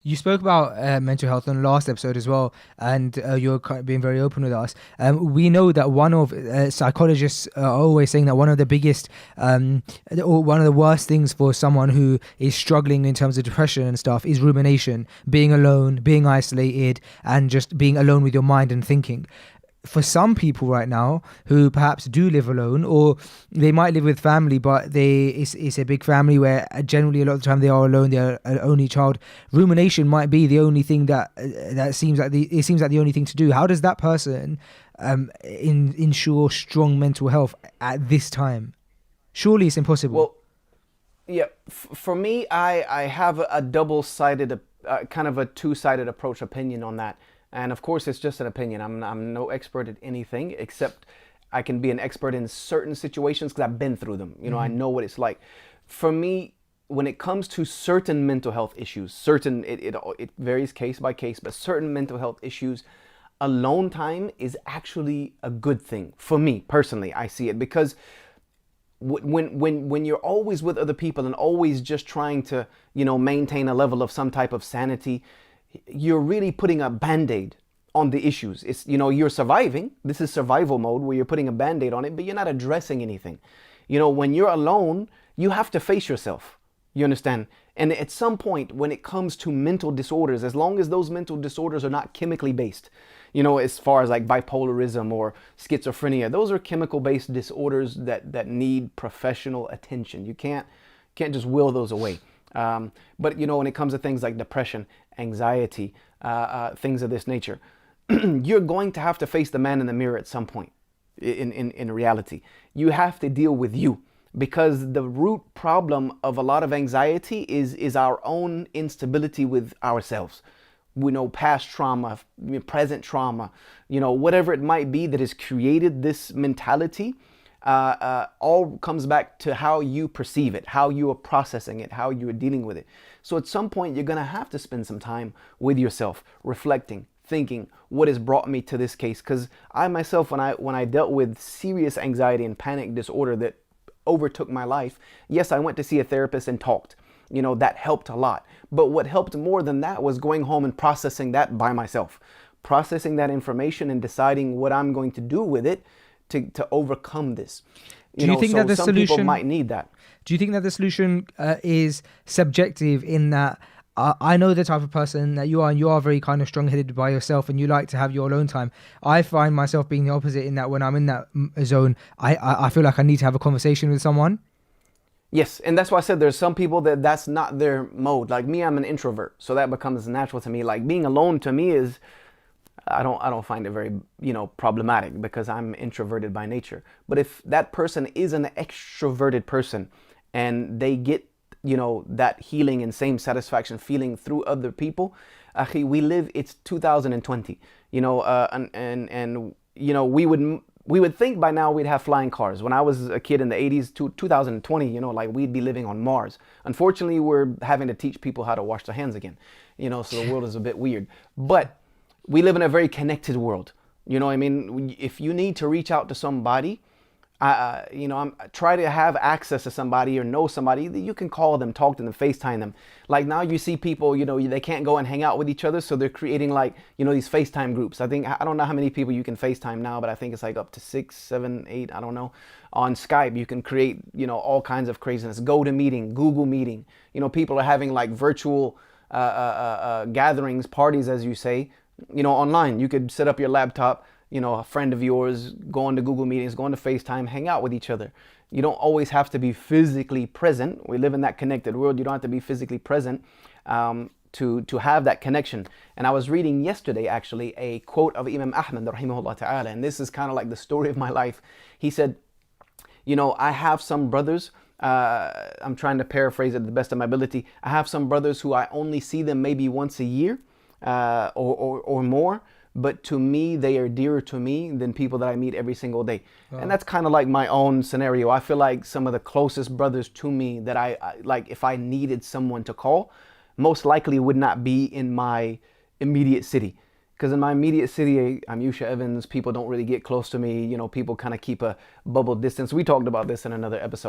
You spoke about mental health on the last episode as well, and you're being very open with us. We know that one of psychologists are always saying that one of the biggest, or one of the worst things for someone who is struggling in terms of depression and stuff is rumination, being alone, being isolated, and just being alone with your mind and thinking. For some people right now who perhaps do live alone, or they might live with family, but it's a big family where generally a lot of the time they are alone, they're an only child. Rumination might be the only thing that seems like the only thing to do. How does that person ensure strong mental health at this time? Surely it's impossible. Well, yeah, for me, I have a double-sided, kind of a two-sided approach opinion on that. And of course, it's just an opinion. I'm no expert at anything except I can be an expert in certain situations because I've been through them. I Hmm. know what it's like. For me, when it comes to certain mental health issues, certain it varies case by case, but certain mental health issues, alone time is actually a good thing for me personally. I see it because when you're always with other people and always just trying to maintain a level of some type of sanity, you're really putting a band-aid on the issues. It's you're surviving. This is survival mode where you're putting a band-aid on it, but you're not addressing anything. When you're alone, you have to face yourself. You understand? And at some point, when it comes to mental disorders, as long as those mental disorders are not chemically based, as far as like bipolarism or schizophrenia, those are chemical based disorders that need professional attention. You can't just will those away. But when it comes to things like depression, anxiety, things of this nature, you're going to have to face the man in the mirror at some point. In reality, you have to deal with you, because the root problem of a lot of anxiety is our own instability with ourselves. We know past trauma, present trauma, whatever it might be that has created this mentality. All comes back to how you perceive it, how you are processing it, how you are dealing with it. So at some point, you're going to have to spend some time with yourself, reflecting, thinking, what has brought me to this case? Because I myself, when I dealt with serious anxiety and panic disorder that overtook my life, yes, I went to see a therapist and talked. That helped a lot. But what helped more than that was going home and processing that by myself, processing that information and deciding what I'm going to do with it to overcome this. Do you think So that the some people solution might need that. Do you think that the solution is subjective in that I know the type of person that you are, and you are very kind of strong-headed by yourself, and you like to have your alone time. I find myself being the opposite in that when I'm in that zone, I feel like I need to have a conversation with someone. Yes, and that's why I said there's some people that's not their mode. Like me, I'm an introvert, so that becomes natural to me. Like being alone to me is, I don't find it very problematic because I'm introverted by nature. But if that person is an extroverted person and they get that healing and same satisfaction feeling through other people, akhi, we live, it's 2020, and we would think by now we'd have flying cars. When I was a kid in the 80s to 2020, like we'd be living on Mars. Unfortunately, we're having to teach people how to wash their hands again. So the world is a bit weird. But we live in a very connected world. You know what I mean? If you need to reach out to somebody, I'm try to have access to somebody or know somebody that you can call them, talk to them, FaceTime them. Like now you see people, they can't go and hang out with each other, so they're creating like, these FaceTime groups. I don't know how many people you can FaceTime now, but I think it's like up to 6, 7, 8, I don't know. On Skype, you can create, all kinds of craziness. GoToMeeting, Google Meeting. People are having like virtual gatherings, parties, as you say, online. You could set up your laptop, a friend of yours, go on to Google Meetings, go on to FaceTime, hang out with each other. You don't always have to be physically present. We live in that connected world. You don't have to be physically present to have that connection. And I was reading yesterday, actually, a quote of Imam Ahmad, rahimahullah ta'ala, and this is kind of like the story of my life. He said, I have some brothers, I'm trying to paraphrase it to the best of my ability. I have some brothers who I only see them maybe once a year or more, but to me they are dearer to me than people that I meet every single day. And Wow. that's kind of like my own scenario. I feel like some of the closest brothers to me that I like, if I needed someone to call, most likely would not be in my immediate city. Because in my immediate city, I'm Yusha Evans. People don't really get close to me. People kind of keep a bubble distance. We talked about this in another episode.